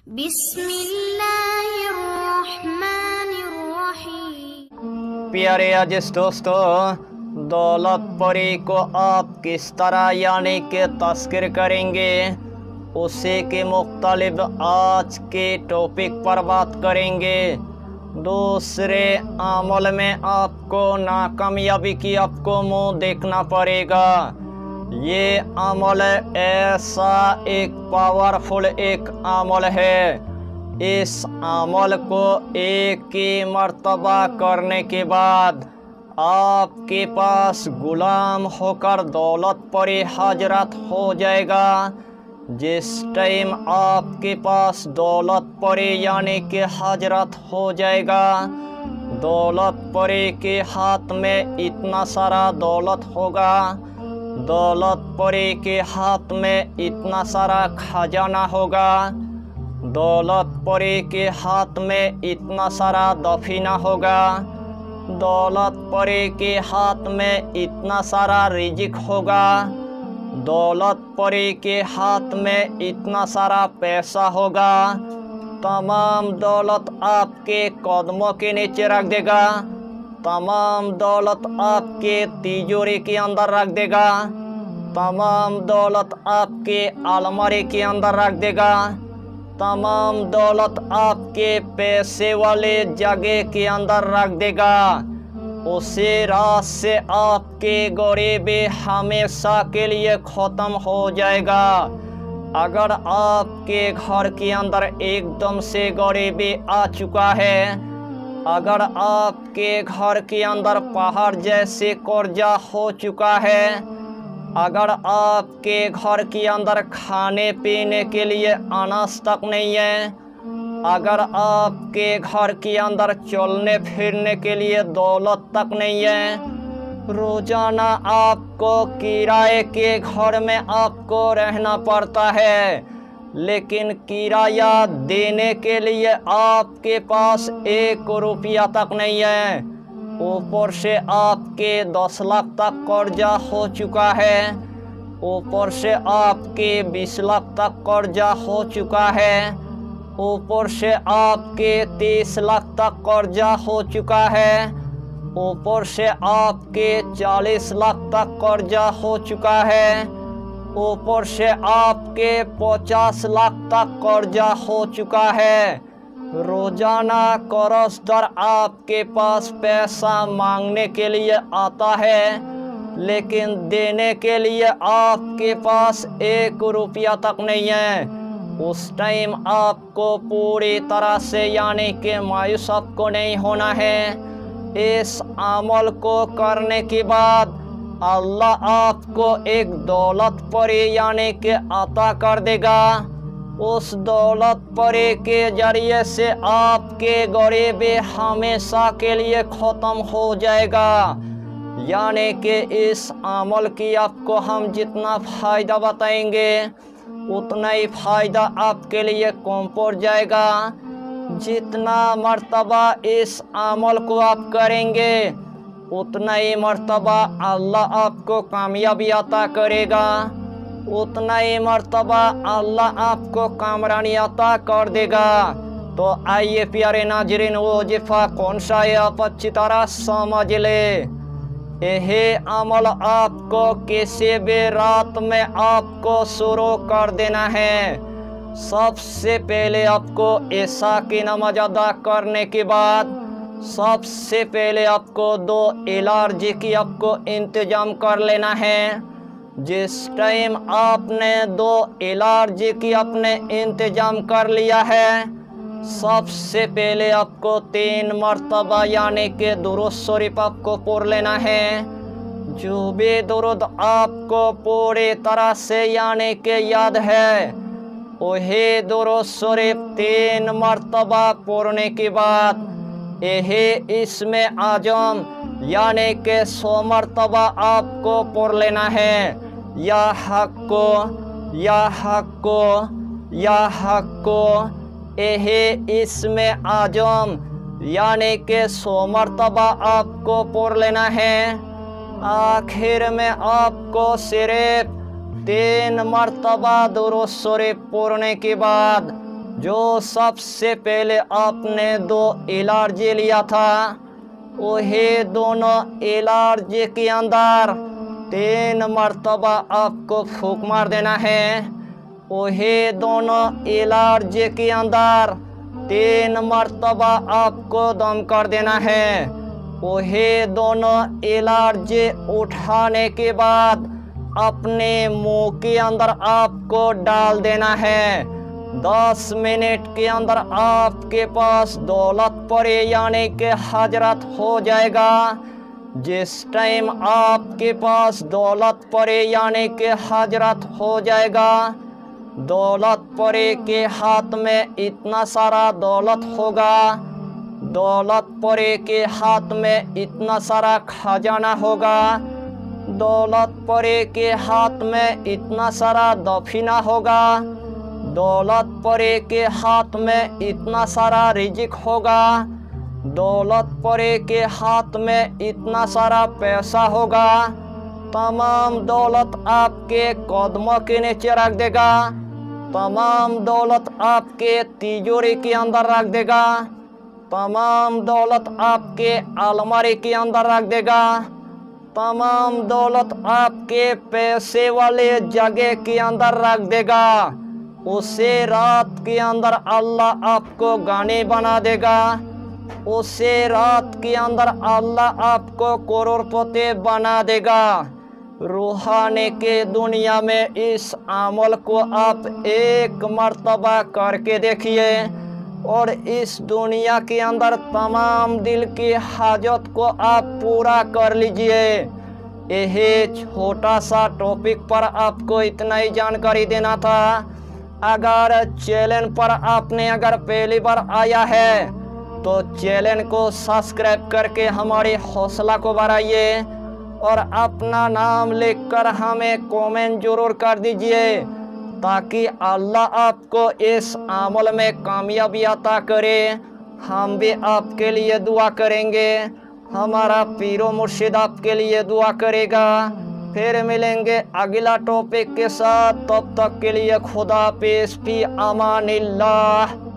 बिस्मिल्लाहिर्रहमानिर्रहीम। प्यारे अजीज दोस्तों, दौलत परी को आप किस तरह यानी कि तस्कीर करेंगे, उसी के मुख्तलिफ आज के टॉपिक पर बात करेंगे। दूसरे अमल में आपको नाकामयाबी की आपको मुंह देखना पड़ेगा। ये अमल ऐसा एक पावरफुल एक अमल है। इस अमल को एक ही मर्तबा करने के बाद आपके पास गुलाम होकर दौलत परी हजरत हो जाएगा। जिस टाइम आपके पास दौलत परी यानी कि हजरत हो जाएगा, दौलत परी के हाथ में इतना सारा दौलत होगा, दौलत परी के हाथ में इतना सारा खजाना होगा, दौलत परी के हाथ में इतना सारा दफीना होगा, दौलत परी के हाथ में इतना सारा रिजिक होगा, दौलत परी के हाथ में इतना सारा पैसा होगा। तमाम दौलत आपके कदमों के नीचे रख देगा, तमाम दौलत आपके तिजोरी के अंदर रख देगा, तमाम दौलत आपके अलमारी के अंदर रख देगा, तमाम दौलत आपके पैसे वाले जगह के अंदर रख देगा। उसी रात से आपके गरीबी हमेशा के लिए ख़त्म हो जाएगा। अगर आपके घर के अंदर एकदम से गरीबी आ चुका है, अगर आपके घर के अंदर पहाड़ जैसे कर्जा हो चुका है, अगर आपके घर के अंदर खाने पीने के लिए अनाज तक नहीं है, अगर आपके घर के अंदर चलने फिरने के लिए दौलत तक नहीं है, रोजाना आपको किराए के घर में आपको रहना पड़ता है, लेकिन किराया देने के लिए आपके पास 1 रुपया तक नहीं है, ऊपर से आपके 10 लाख तक कर्जा हो चुका है, ऊपर से आपके 20 लाख तक कर्जा हो चुका है, ऊपर से आपके 30 लाख तक कर्जा हो चुका है, ऊपर से आपके 40 लाख तक कर्जा हो चुका है, ऊपर से आपके 50 लाख तक कर्जा हो चुका है। रोजाना कर्जदार आपके पास पैसा मांगने के लिए आता है, लेकिन देने के लिए आपके पास 1 रुपया तक नहीं है। उस टाइम आपको पूरी तरह से यानी कि मायूस आपको नहीं होना है। इस अमल को करने के बाद अल्लाह आपको एक दौलत परी यानी कि अता कर देगा। उस दौलत परी के जरिए से आपके गरीबी हमेशा के लिए ख़त्म हो जाएगा। यानी कि इस अमल की आपको हम जितना फ़ायदा बताएंगे, उतना ही फ़ायदा आपके लिए कम पड़ जाएगा। जितना मर्तबा इस अमल को आप करेंगे, उतना ही मर्तबा अल्लाह आपको कामयाबी अता करेगा, उतना ही मर्तबा अल्लाह आपको कामरानी अता कर देगा। तो आइए प्यारे नाजरीन, वो वजीफ़ा कौन सा है आप अच्छी तरह समझ ले। यह अमल आपको किसी भी रात में आपको शुरू कर देना है। सबसे पहले आपको ईशा की नमाज अदा करने के बाद सबसे पहले आपको 2 एलर्जी की आपको इंतज़ाम कर लेना है। जिस टाइम आपने 2 एलर्जी की आपने इंतज़ाम कर लिया है, सबसे पहले आपको 3 मर्तबा यानी कि दुरूद शरीफ आपको पढ़ लेना है। जो भी दुरूद आपको पूरी तरह से यानी कि याद है, वही दुरूद शरीफ 3 मर्तबा पढ़ने के बाद यही इसमें आजम यानी कि 100 मर्तबा आपको पढ़ लेना है। या हक को, या हक को, या हक को, यही इसमें आजम यानी कि 100 मर्तबा आपको पढ़ लेना है। आखिर में आपको सिर्फ 3 मर्तबा दुरूद शरीफ पढ़ने के बाद जो सबसे पहले आपने 2 एलर्जी लिया था, वही दोनों एलर्जी के अंदर 3 मरतबा आपको फूंक मार देना है। वही दोनों एलर्जी के अंदर 3 मरतबा आपको दम कर देना है। वही दोनों एलर्जी उठाने के बाद अपने मुंह के अंदर आपको डाल देना है। 10 मिनट के अंदर आपके पास दौलतपुरी यानी कि हजरत हो जाएगा। जिस टाइम आपके पास दौलतपुरी यानी कि हजरत हो जाएगा, दौलतपुरी के हाथ में इतना सारा दौलत होगा, दौलतपुरी के हाथ में इतना सारा खजाना होगा, दौलतपुरी के हाथ में इतना सारा दफीना होगा, दौलतपुरी के हाथ में इतना सारा रिजिक होगा, दौलतपुरी के हाथ में इतना सारा पैसा होगा। तमाम दौलत आपके कदमों के नीचे रख देगा, तमाम दौलत आपके तिजोरी के अंदर रख देगा, तमाम दौलत आपके अलमारी के अंदर रख देगा, तमाम दौलत आपके पैसे वाले जगह के अंदर रख देगा। उसे रात के अंदर अल्लाह आपको गाने बना देगा, उसे रात के अंदर अल्लाह आपको करोड़पति बना देगा। रूहानी के दुनिया में इस अमल को आप 1 मरतबा करके देखिए और इस दुनिया के अंदर तमाम दिल की हाजत को आप पूरा कर लीजिए। यही छोटा सा टॉपिक पर आपको इतना ही जानकारी देना था। अगर चैनल पर आपने अगर पहली बार आया है तो चैनल को सब्सक्राइब करके हमारी हौसला को बढ़ाइए और अपना नाम लिखकर हमें कमेंट जरूर कर दीजिए, ताकि अल्लाह आपको इस अमल में कामयाबी अता करे। हम भी आपके लिए दुआ करेंगे, हमारा पीरो मुर्शिद आपके लिए दुआ करेगा। फिर मिलेंगे अगला टॉपिक के साथ, तब तक के लिए खुदा हाफिज़, फी अमानिल्लाह।